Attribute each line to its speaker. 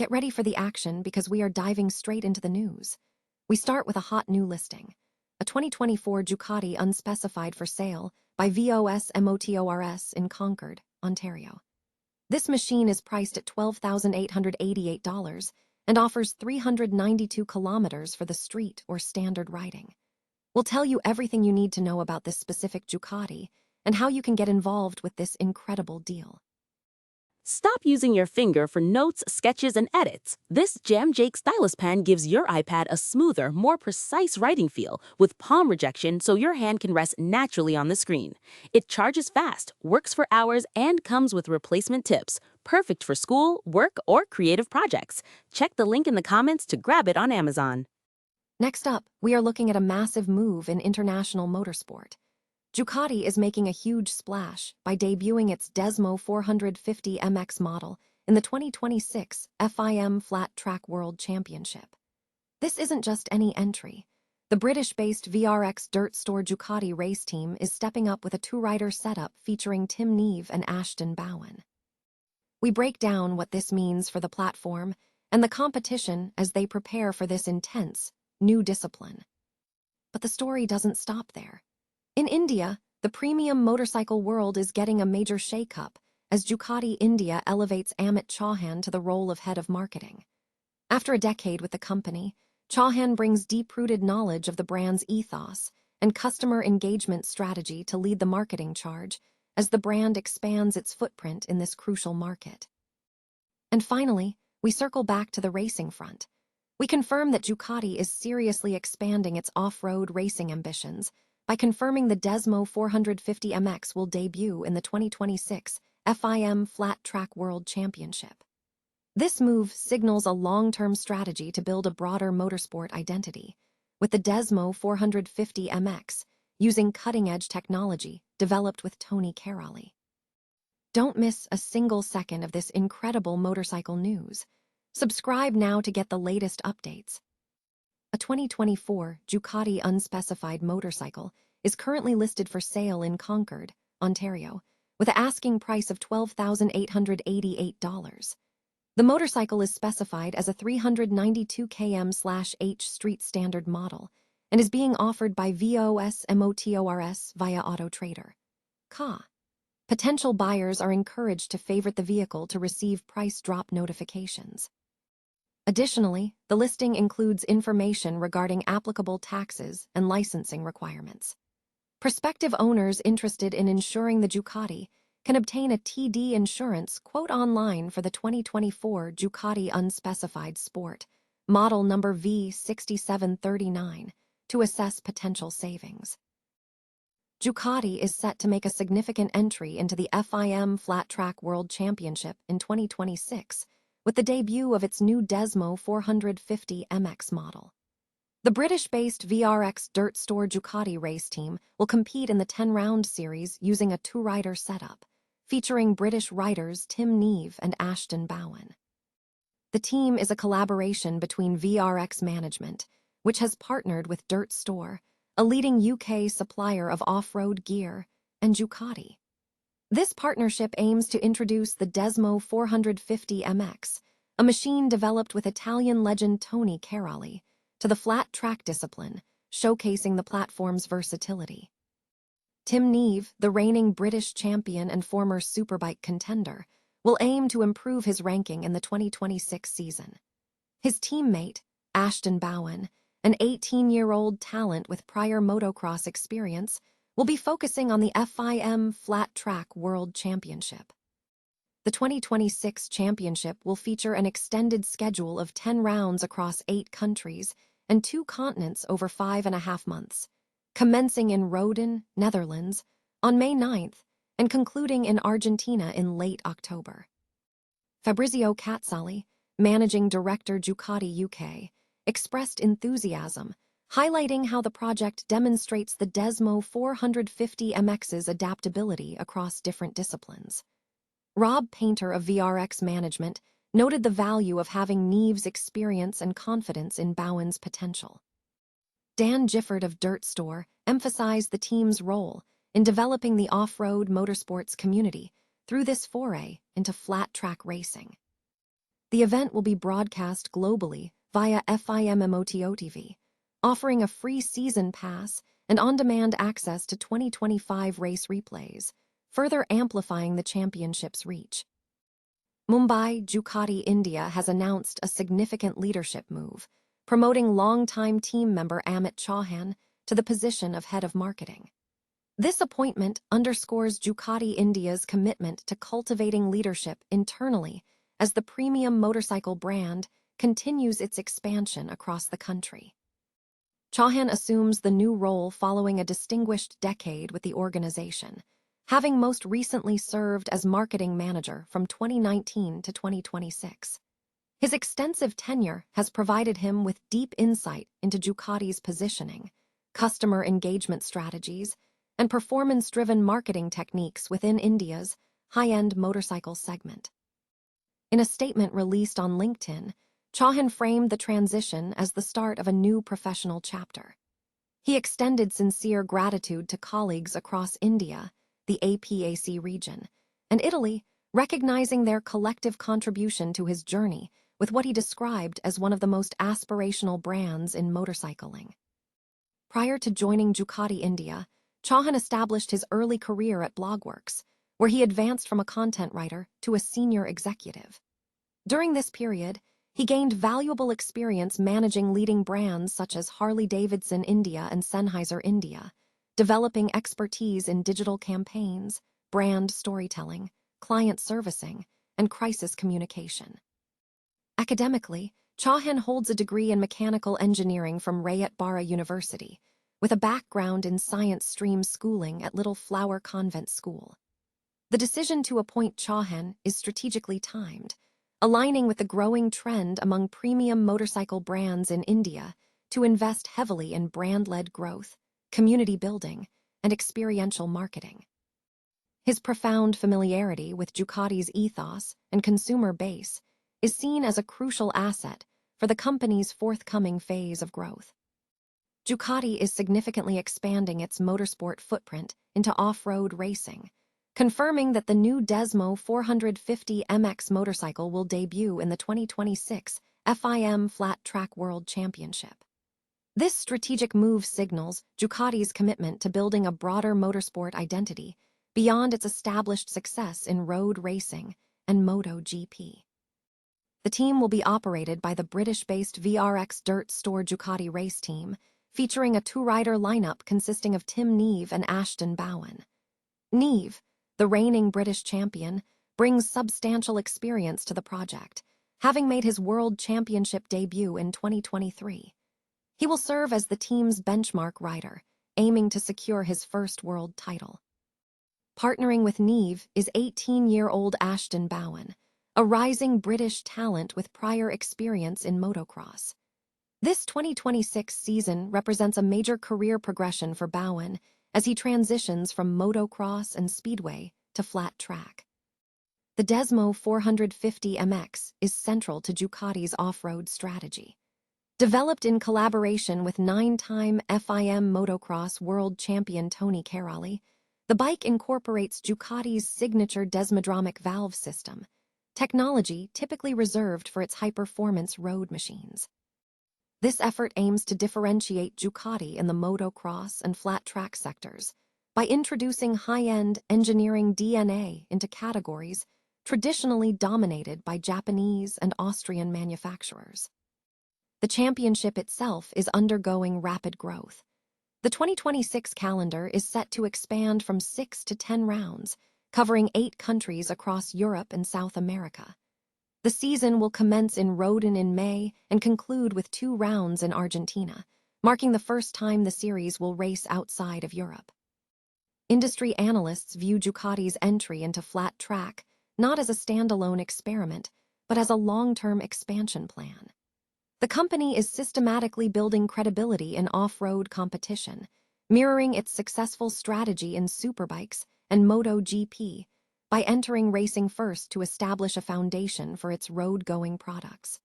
Speaker 1: Get ready for the action because we are diving straight into the news. We start with a hot new listing. A 2024 Ducati unspecified for sale by Desmo450 in Concord, Ontario. This machine is priced at $12,888 and offers 392 kilometers for the street or standard riding. We'll tell you everything you need to know about this specific Ducati and how you can get involved with this incredible deal.
Speaker 2: Stop using your finger for notes, sketches, and edits. This Jam Jake stylus pen gives your iPad a smoother, more precise writing feel with palm rejection so your hand can rest naturally on the screen. It charges fast, works for hours, and comes with replacement tips. Perfect for school, work, or creative projects. Check the link in the comments to grab it on Amazon.
Speaker 1: Next up, we are looking at a massive move in international motorsport. Ducati is making a huge splash by debuting its Desmo450 MX model in the 2026 FIM Flat Track World Championship. This isn't just any entry. The British-based VRX Dirt Store Ducati race team is stepping up with a two-rider setup featuring Tim Neave and Ashton Boughen. We break down what this means for the platform and the competition as they prepare for this intense, new discipline. But the story doesn't stop there. In India, the premium motorcycle world is getting a major shakeup as Ducati India elevates Amit Chauhan to the role of head of marketing. After a decade with the company, Chauhan brings deep-rooted knowledge of the brand's ethos and customer engagement strategy to lead the marketing charge as the brand expands its footprint in this crucial market. And finally, we circle back to the racing front. We confirm that Ducati is seriously expanding its off-road racing ambitions by confirming the Desmo450 MX will debut in the 2026 FIM Flat Track World Championship. This move signals a long-term strategy to build a broader motorsport identity, with the Desmo450 MX using cutting-edge technology developed with Tony Caroli. Don't miss a single second of this incredible motorcycle news. Subscribe now to get the latest updates. A 2024 Ducati unspecified motorcycle is currently listed for sale in Concord, Ontario, with an asking price of $12,888. The motorcycle is specified as a 392 km/h street standard model and is being offered by Desmo450 via Auto Trader. Potential buyers are encouraged to favorite the vehicle to receive price drop notifications. Additionally, the listing includes information regarding applicable taxes and licensing requirements. Prospective owners interested in insuring the Ducati can obtain a TD insurance quote online for the 2024 Ducati Unspecified Sport, model number V6739, to assess potential savings. Ducati is set to make a significant entry into the FIM Flat Track World Championship in 2026, with the debut of its new Desmo450 MX model. The British-based VRX Dirt Store Ducati race team will compete in the 10-round series using a two-rider setup, featuring British riders Tim Neave and Ashton Boughen. The team is a collaboration between VRX Management, which has partnered with Dirt Store, a leading UK supplier of off-road gear, and Ducati. This partnership aims to introduce the Desmo450 MX, a machine developed with Italian legend Tony Caroli, to the flat track discipline, showcasing the platform's versatility. Tim Neave, the reigning British champion and former Superbike contender, will aim to improve his ranking in the 2026 season. His teammate, Ashton Boughen, an 18-year-old talent with prior motocross experience, will be focusing on the FIM Flat Track World Championship. The 2026 championship will feature an extended schedule of 10 rounds across 8 countries and 2 continents over 5.5 months, commencing in Roden, Netherlands, on May 9th and concluding in Argentina in late October. Fabrizio Cazzali, managing director Ducati UK, expressed enthusiasm, highlighting how the project demonstrates the Desmo450 MX's adaptability across different disciplines. Rob Painter of VRX Management noted the value of having Neave's experience and confidence in Boughen's potential. Dan Gifford of Dirt Store emphasized the team's role in developing the off-road motorsports community through this foray into flat-track racing. The event will be broadcast globally via FIMMOTO TV, offering a free season pass and on-demand access to 2025 race replays, further amplifying the championship's reach. Mumbai Ducati India has announced a significant leadership move, promoting longtime team member Amit Chauhan to the position of head of marketing. This appointment underscores Ducati India's commitment to cultivating leadership internally as the premium motorcycle brand continues its expansion across the country. Chauhan assumes the new role following a distinguished decade with the organization, having most recently served as marketing manager from 2019 to 2026. His extensive tenure has provided him with deep insight into Ducati's positioning, customer engagement strategies, and performance-driven marketing techniques within India's high-end motorcycle segment. In a statement released on LinkedIn, Chauhan framed the transition as the start of a new professional chapter. He extended sincere gratitude to colleagues across India, the APAC region, and Italy, recognizing their collective contribution to his journey with what he described as one of the most aspirational brands in motorcycling. Prior to joining Ducati India, Chauhan established his early career at Blogworks, where he advanced from a content writer to a senior executive. During this period, he gained valuable experience managing leading brands such as Harley-Davidson India and Sennheiser India, developing expertise in digital campaigns, brand storytelling, client servicing, and crisis communication. Academically, Chauhan holds a degree in mechanical engineering from Rayat Bara University, with a background in science stream schooling at Little Flower Convent School. The decision to appoint Chauhan is strategically timed, aligning with the growing trend among premium motorcycle brands in India to invest heavily in brand-led growth, community building, and experiential marketing. His profound familiarity with Ducati's ethos and consumer base is seen as a crucial asset for the company's forthcoming phase of growth. Ducati is significantly expanding its motorsport footprint into off-road racing, confirming that the new Desmo450 MX motorcycle will debut in the 2026 FIM Flat Track World Championship. This strategic move signals Ducati's commitment to building a broader motorsport identity beyond its established success in road racing and MotoGP. The team will be operated by the British-based VRX Dirt Store Ducati race team, featuring a two-rider lineup consisting of Tim Neave and Ashton Boughen. Neave, the reigning British champion, brings substantial experience to the project, having made his World Championship debut in 2023. He will serve as the team's benchmark rider, aiming to secure his first world title. Partnering with Neave is 18-year-old Ashton Boughen, a rising British talent with prior experience in motocross. This 2026 season represents a major career progression for Boughen as he transitions from motocross and speedway to flat track. The Desmo450 MX is central to Ducati's off-road strategy. Developed in collaboration with 9-time FIM motocross world champion Tony Cairoli, the bike incorporates Ducati's signature desmodromic valve system, technology typically reserved for its high-performance road machines. This effort aims to differentiate Ducati in the motocross and flat track sectors by introducing high-end engineering DNA into categories traditionally dominated by Japanese and Austrian manufacturers. The championship itself is undergoing rapid growth. The 2026 calendar is set to expand from 6 to 10 rounds, covering 8 countries across Europe and South America. The season will commence in Roden in May and conclude with 2 rounds in Argentina, marking the first time the series will race outside of Europe. Industry analysts view Ducati's entry into flat track not as a standalone experiment, but as a long-term expansion plan. The company is systematically building credibility in off-road competition, mirroring its successful strategy in superbikes and MotoGP by entering racing first to establish a foundation for its road-going products.